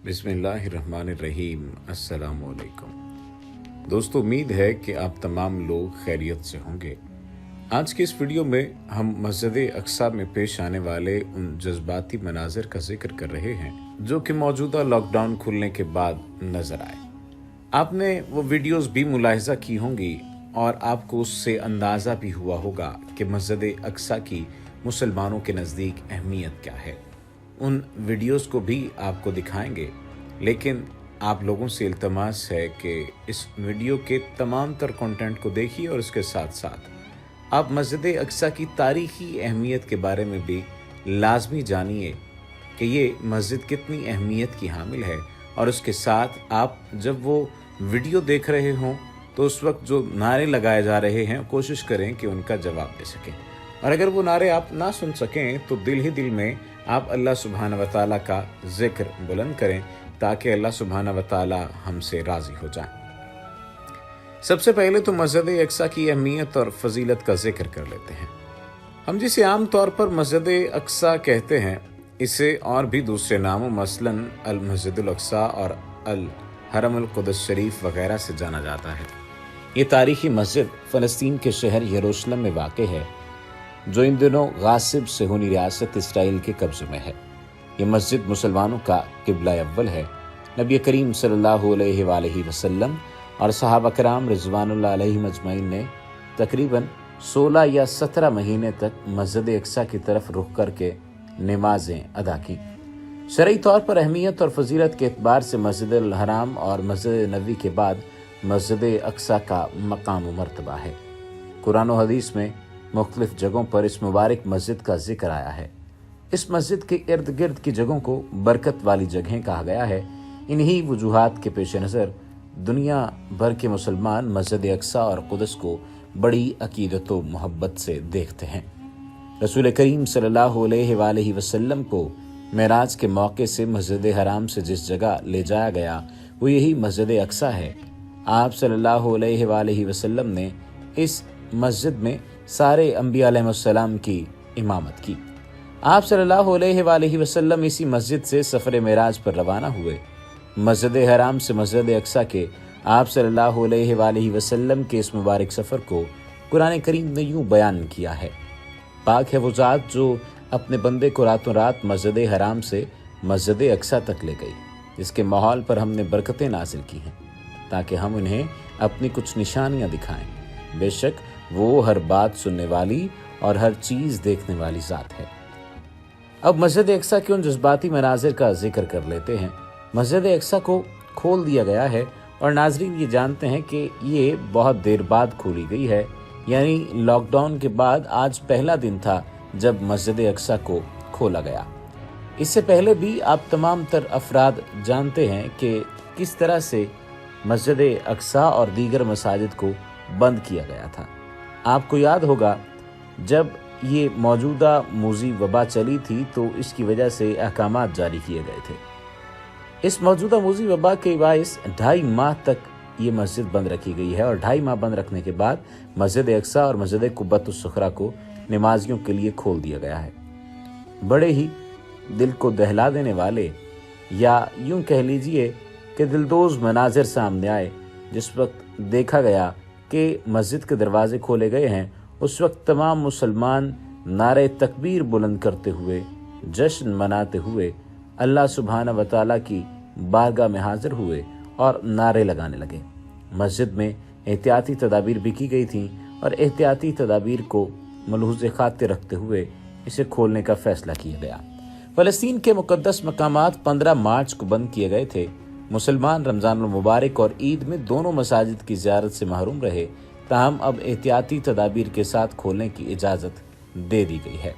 बिस्मिल्लाहिर्रहमानिर्रहीम। अस्सलाम वालेकुम दोस्तों, उम्मीद है कि आप तमाम लोग खैरियत से होंगे। आज की इस वीडियो में हम मस्जिद अक्सा में पेश आने वाले उन जज्बाती मनाजिर का जिक्र कर रहे हैं जो कि मौजूदा लॉकडाउन खुलने के बाद नजर आए। आपने वो वीडियोस भी मुलाहिजा की होंगी और आपको उससे अंदाज़ा भी हुआ होगा कि मस्जिद अक्सा की मुसलमानों के नज़दीक अहमियत क्या है। उन वीडियोस को भी आपको दिखाएंगे, लेकिन आप लोगों से इल्तमास है कि इस वीडियो के तमाम तर कंटेंट को देखिए और इसके साथ साथ आप मस्जिद अक्सा की तारीख़ी अहमियत के बारे में भी लाजमी जानिए कि ये मस्जिद कितनी अहमियत की हामिल है। और उसके साथ आप जब वो वीडियो देख रहे हों तो उस वक्त जो नारे लगाए जा रहे हैं कोशिश करें कि उनका जवाब दे सकें, और अगर वो नारे आप ना सुन सकें तो दिल ही दिल में आप अल्लाह सुब्हानहू व तआला का जिक्र बुलंद करें ताकि अल्लाह सुब्हानहू व तआला हमसे राज़ी हो जाए। सबसे पहले तो मस्जिद अक्सा की अहमियत और फजीलत का जिक्र कर लेते हैं। हम जिसे आम तौर पर मस्जिद अक्सा कहते हैं, इसे और भी दूसरे नामों मसलन अल मस्जिदुल अक्सा और अल हरमुल कुद्स शरीफ वगैरह से जाना जाता है। ये तारीखी मस्जिद फ़लस्तीन के शहर यरूशलेम में वाक़ है जो इन दिनों गासिब सहूनी रियासत इसराइल के कब्ज़े में है। ये मस्जिद मुसलमानों का क़िबला अव्वल है। नबी करीम सल्लल्लाहु अलैहि वसल्लम और सहाबा कराम रिज़वानुल्लाह अलैहिम अजमईन ने तकरीबन 16 या 17 महीने तक मस्जिद अक्सा की तरफ रुख करके नमाजें अदा की। शरई तौर पर अहमियत और फजीलत के एतबार से मस्जिद अल हराम और मस्जिद नबी के बाद मस्जिद अक्सा का मकाम व मर्तबा है। कुरान और हदीस में मुख्तलिफ जगहों पर इस मुबारक मस्जिद का जिक्र आया है। इस मस्जिद के इर्द गिर्द की जगहों को बरकत वाली जगहें कहा गया है। इन्हीं वजूहात के पेश नज़र दुनिया भर के मुसलमान मस्जिद अक्सा और कुद्स को बड़ी अकीदत व मोहब्बत से देखते हैं। रसूल करीम सल्लल्लाहु अलैहि वसल्लम को मेराज के मौके से मस्जिद हराम से जिस जगह ले जाया गया वो यही मस्जिद अक्सा है। आप सल्लल्लाहु अलैहि वसल्लम ने इस मस्जिद में सारे अंबिया अलैहिस्सलाम की इमामत की। आप सल्लल्लाहु अलैहि वसल्लम इसी मस्जिद से सफ़र मेराज पर रवाना हुए। मस्जिद हराम से मस्जिद अक्सा के आप सल्लल्लाहु अलैहि वसल्लम के इस मुबारक सफ़र को कुरान करीम ने यूँ बयान किया है। पाक है वो ज़ात जो अपने बंदे को रातों रात मस्जिद हराम से मस्जिद अक्सा तक ले गई, जिसके माहौल पर हमने बरकतें नाजिल की हैं ताकि हम उन्हें अपनी कुछ निशानियाँ दिखाएं। बेशक वो हर बात सुनने वाली और हर चीज़ देखने वाली ज़ात है। अब मस्जिद अक्सा के उन जज्बाती मनाजिर का जिक्र कर लेते हैं। मस्जिद अक्सा को खोल दिया गया है और नाजरीन ये जानते हैं कि ये बहुत देर बाद खोली गई है, यानी लॉकडाउन के बाद आज पहला दिन था जब मस्जिद अक्सा को खोला गया। इससे पहले भी आप तमाम तर अफराद जानते हैं कि किस तरह से मस्जिद अक्सा और दीगर मसाजिद को बंद किया गया था। आपको याद होगा जब ये मौजूदा मूज़ी वबा चली थी तो इसकी वजह से अहकामात जारी किए गए थे। इस मौजूदा मूज़ी वबा के बायस 2.5 माह तक ये मस्जिद बंद रखी गई है और 2.5 माह बंद रखने के बाद मस्जिद अक्सा और मस्जिद कुब्बतुस सुखरा को नमाजियों के लिए खोल दिया गया है। बड़े ही दिल को दहला देने वाले या यूं कह लीजिए कि दिलदोज़ मनाजिर सामने आए जिस वक्त देखा गया कि मस्जिद के दरवाजे खोले गए हैं। उस वक्त तमाम मुसलमान नारे तकबीर बुलंद करते हुए, जश्न मनाते हुए अल्लाह सुब्हानहू व तआला की बारगाह में हाजिर हुए और नारे लगाने लगे। मस्जिद में एहतियाती तदाबीर भी की गई थी और एहतियाती तदाबीर को मलहूज़ खातिर रखते हुए इसे खोलने का फैसला किया गया। फ़लस्तीन के मुक़द्दस मकामात 15 मार्च को बंद किए गए थे। मुसलमान रमज़ान मुबारक और ईद में दोनों मसाजिद की ज़ियारत से महरूम रहे, ताहम अब एहतियाती तदाबीर के साथ खोलने की इजाज़त दे दी गई है।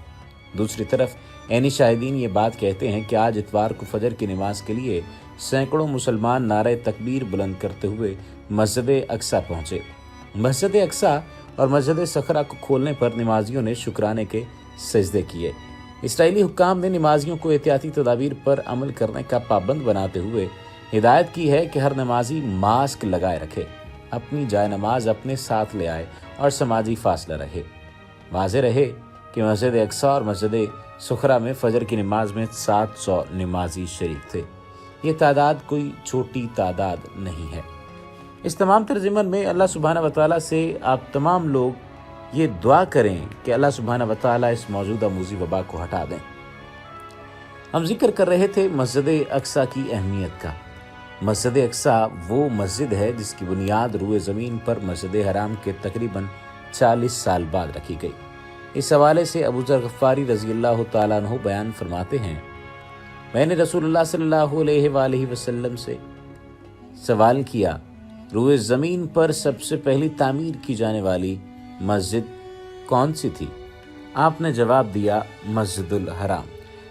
दूसरी तरफ ऐनी शाहिदीन ये बात कहते हैं कि आज इतवार को फजर की नमाज के लिए सैकड़ों मुसलमान नारे तकबीर बुलंद करते हुए मस्जिद अक्सा पहुँचे। मस्जिद अक्सा और मस्जिद सखरा को खोलने पर नमाजियों ने शुक्राने के सजदे किए। इसराइली हुक्काम ने नमाजियों को एहतियाती तदाबीर पर अमल करने का पाबंद बनाते हुए हिदायत की है कि हर नमाजी मास्क लगाए रखे, अपनी जाए नमाज अपने साथ ले आए और समाजी फासला रहे। वाज़ेह रहे कि मस्जिद अक्सा और मस्जिद सुखरा में फजर की नमाज में 700 नमाजी शरीक थे। یہ تعداد کوئی چھوٹی تعداد نہیں ہے۔ اس تمام ترجمن میں اللہ سبحانہ و تعالیٰ سے آپ تمام لوگ یہ دعا کریں کہ اللہ سبحانہ و تعالیٰ اس موجودہ موذی وبا کو ہٹا دیں۔ ہم ذکر کر رہے تھے مسجد اقصیٰ کی اہمیت کا۔ مسجد اقصیٰ وہ مسجد ہے جس کی بنیاد روئے زمین پر مسجد حرام کے تقریباً 40 سال بعد رکھی گئی۔ اس حوالے سے ابو ذر غفاری رضی اللہ تعالیٰ عنہ بیان فرماتے ہیں، میں نے رسول اللہ صلی اللہ علیہ وآلہ وسلم سے سوال کیا، روئے زمین پر سب سے پہلی تعمیر کی جانے والی مسجد کون سی تھی؟ آپ نے جواب دیا، مسجد الحرام۔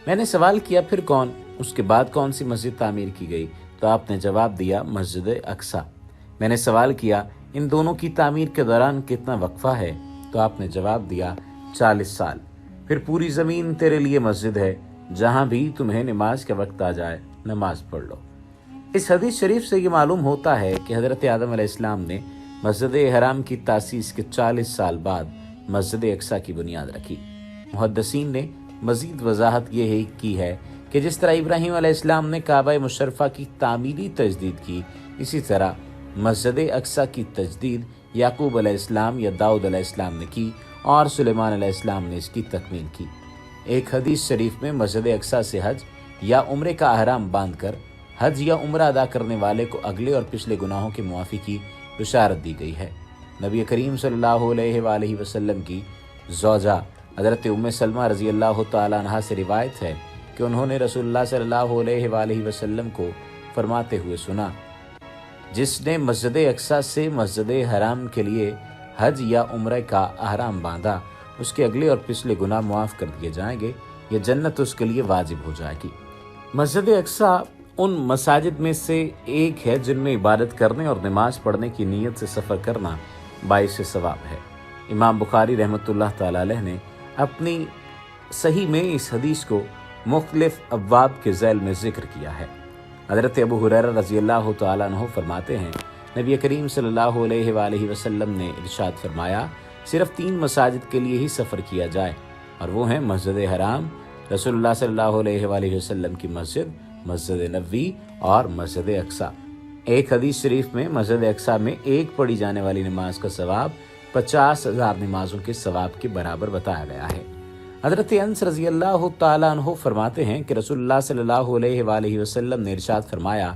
میں نے سوال کیا، پھر کون؟ اس کے بعد کون سی مسجد تعمیر کی گئی؟ تو آپ نے جواب دیا، مسجد اقصیٰ۔ میں نے سوال کیا، ان دونوں کی تعمیر کے دوران کتنا وقفہ ہے؟ تو آپ نے جواب دیا، 40 سال۔ پھر پوری زمین تیرے لیے مسجد ہے، جہاں بھی تمہیں نماز کا وقت آ جائے نماز پڑھ لو۔ اس حدیث شریف سے یہ معلوم ہوتا ہے کہ حضرت آدم علیہ السلام نے مسجد حرام کی تاسیس کے 40 سال بعد مسجد اقصیٰ کی بنیاد رکھی۔ محدثین نے مزید وضاحت یہ کی ہے کہ جس طرح ابراہیم علیہ السلام نے کعبہ مشرفہ کی تعمیری تجدید کی، اسی طرح مسجد اقصیٰ کی تجدید یعقوب علیہ السلام یا داؤد علیہ السلام نے کی اور سلیمان علیہ السلام نے اس کی تکمیل کی۔ ایک حدیث شریف میں مسجد اقصیٰ سے حج یا عمرے کا احرام باندھ کر حج یا عمرہ ادا کرنے والے کو اگلے اور پچھلے گناہوں کے معافی کی بشارت دی گئی ہے۔ نبی کریم صلی اللہ علیہ وآلہ وسلم کی زوجہ حضرت ام سلمہ رضی اللہ تعالیٰ عنہا سے روایت ہے کہ انہوں نے رسول اللہ صلی اللہ علیہ وآلہ وسلم کو فرماتے ہوئے سنا، جس نے مسجد اقصیٰ سے مسجد حرام کے لیے حج یا عمرہ کا احرام باندھا، اس کے اگلے اور پچھلے گناہ معاف کر دیے جائیں گے، یہ جنت اس کے لیے واجب ہو جائے گی۔ مسجد اقصیٰ ان مساجد میں سے ایک ہے جن میں عبادت کرنے اور نماز پڑھنے کی نیت سے سفر کرنا باعث ثواب ہے۔ امام بخاری رحمۃ اللہ تعالی علیہ نے اپنی صحیح میں اس حدیث کو مختلف ابواب کے ذیل میں ذکر کیا ہے۔ حضرت ابو ہریرہ رضی اللہ تعالیٰ عنہ فرماتے ہیں، نبی کریم صلی اللہ علیہ وآلہ وسلم نے ارشاد فرمایا، صرف 3 مساجد کے لیے ہی سفر کیا جائے، اور وہ ہیں مسجد حرام، رسول اللہ صلی اللہ علیہ وآلہ وسلم کی مسجد، مسجد نبوی اور مسجد اقصیٰ۔ ایک حدیث شریف میں مسجد اقصیٰ میں ایک پڑھی جانے والی نماز کا ثواب 50,000 نمازوں کے ثواب کے برابر بتایا گیا ہے۔ حضرت انس رضی اللہ تعالیٰ عنہ فرماتے ہیں کہ رسول اللہ صلی اللہ علیہ وآلہ وسلم نے ارشاد فرمایا،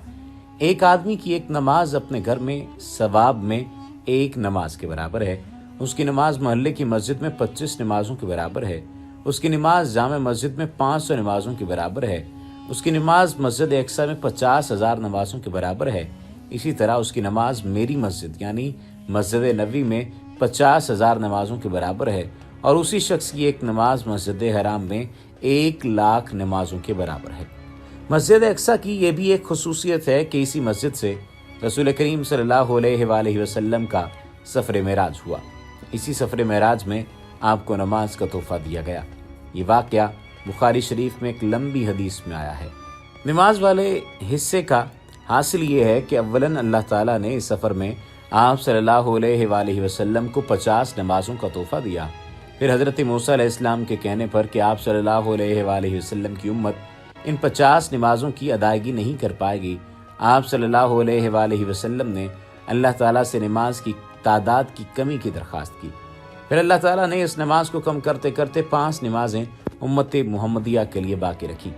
ایک آدمی کی ایک نماز اپنے گھر میں ثواب میں 1 نماز کے برابر ہے، اس کی نماز محلے کی مسجد میں 25 نمازوں کے برابر ہے، اس کی نماز جامع مسجد میں 500 نمازوں کے برابر ہے، اس کی نماز مسجد اقصیٰ میں 50,000 نمازوں کے برابر ہے، اسی طرح اس کی نماز میری مسجد یعنی مسجد نبوی میں 50,000 نمازوں کے برابر ہے، اور اسی شخص کی ایک نماز مسجد حرام میں 1,00,000 نمازوں کے برابر ہے۔ مسجد اقصیٰ کی یہ بھی ایک خصوصیت ہے کہ اسی مسجد سے رسول کریم صلی اللہ علیہ وآلہ وسلم کا سفر معراج ہوا۔ اسی سفر معراج میں آپ کو نماز کا تحفہ دیا گیا۔ یہ واقعہ بخاری شریف میں ایک لمبی حدیث میں آیا ہے۔ نماز والے حصے کا حاصل یہ ہے کہ اولاً اللہ تعالیٰ نے اس سفر میں آپ صلی اللہ علیہ وآلہ وسلم کو 50 نمازوں کا تحفہ دیا۔ پھر حضرت موسیٰ علیہ السلام کے کہنے پر کہ آپ صلی اللہ علیہ وآلہ وسلم کی امت ان 50 نمازوں کی ادائیگی نہیں کر پائے گی، آپ صلی اللہ علیہ وآلہ وسلم نے اللہ تعالیٰ سے نماز کی تعداد کی کمی کی درخواست کی۔ پھر اللہ تعالیٰ نے اس نماز کو کم کرتے کرتے 5 نمازیں امت محمدیہ کے لیے باقی رکھی۔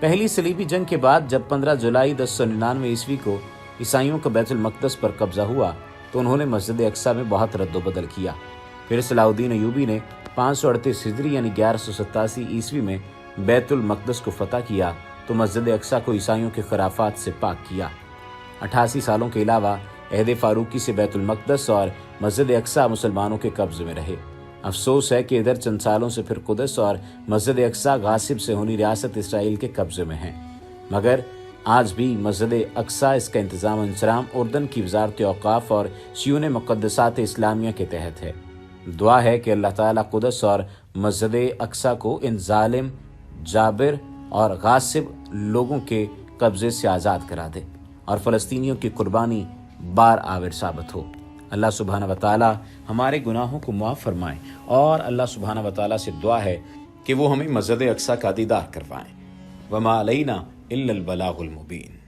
پہلی صلیبی جنگ کے بعد جب 15 جولائی 1099 عیسوی کو عیسائیوں کا بیت المقدس پر قبضہ ہوا تو انہوں نے مسجد اقصیٰ میں بہت رد و بدل کیا۔ پھر صلاح الدین ایوبی نے 538 ہجری یعنی 1187 عیسوی میں بیت المقدس کو فتح کیا تو مسجد اقصیٰ کو عیسائیوں کے خرافات سے پاک کیا۔ 88 سالوں کے علاوہ عہد فاروقی سے بیت المقدس اور مسجد اقصیٰ مسلمانوں کے قبضے میں رہے۔ افسوس ہے کہ ادھر چند سالوں سے پھر قدس اور مسجد اقصیٰ غاصب سے ہونی ریاست اسرائیل کے قبضے میں ہیں، مگر آج بھی مسجد اقصیٰ اس کا انتظام و انصرام اردن کی وزارت اوقاف اور شیون مقدسات اسلامیہ کے تحت ہے۔ دعا ہے کہ اللہ تعالیٰ قدس اور مسجد اقصیٰ کو ان ظالم، جابر اور غاصب لوگوں کے قبضے سے آزاد کرا دے اور فلسطینیوں کی قربانی بار آور ثابت ہو۔ اللہ سبحانہ و تعالیٰ ہمارے گناہوں کو معاف فرمائے، اور اللہ سبحانہ و تعالیٰ سے دعا ہے کہ وہ ہمیں مسجد اقصیٰ کا دیدار کروائیں۔ وما علینا الا البلاغ المبین۔